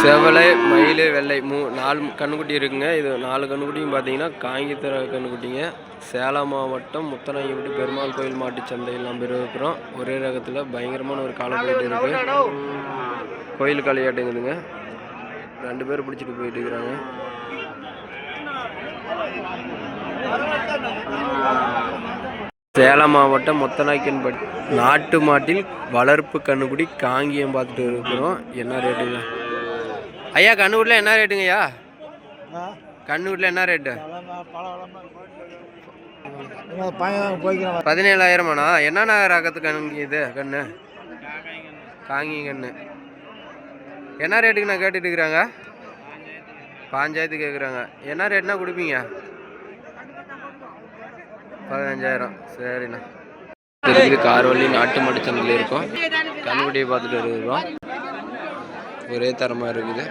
செவலை, மயில், வெள்ளை 4 கன்றுக்குட்டி இருக்குங்க. இது 4 கன்றுக்குட்டியும் பார்த்தீங்கன்னா காங்கித்தர கன்றுக்குட்டிங்க. சேலம் மாவட்டம் முத்தநாயகம்பட்டி பெருமாள் கோயில் மாட்டுச் சந்தையில் நம்ம இருக்கிறோம். ஒரே ரகத்தில் பயங்கரமான ஒரு காலை போயிட்டு இருக்கு. கோயில் காளையாட்டுங்குதுங்க. 2 பேர் பிடிச்சிட்டு போயிட்டு இருக்கிறாங்க. சேலம் மாவட்டம் முத்தநாயக்கன்பட்டி நாட்டு மாட்டில் வளர்ப்பு கன்றுக்குட்டி காங்கியம் பார்த்துட்டு இருக்கிறோம். என்ன ரேட்டுங்க ஐயா? கன்றுக்குட்டியில் என்ன ரேட்டுங்க ஐயா? கன்றுக்குட்டியில் என்ன ரேட்டு? 17,000. என்னென்ன ரகத்து கண்ணு இது? கண்ணு காங்கி கண்ணு என்ன ரேட்டுக்கு நான் கேட்டுட்டு இருக்கிறாங்க? 5,000 கேட்குறாங்க. என்ன ரேட்னா கொடுப்பீங்க? 15,000. சரிண்ணா. இருக்குது கார்வள்ளி நாட்டு மாட்டு சந்தையில் இருக்கும். கன்றுக்குட்டியை பார்த்துட்டு இருக்கிறோம். ஒரே தரமாக இருக்குது.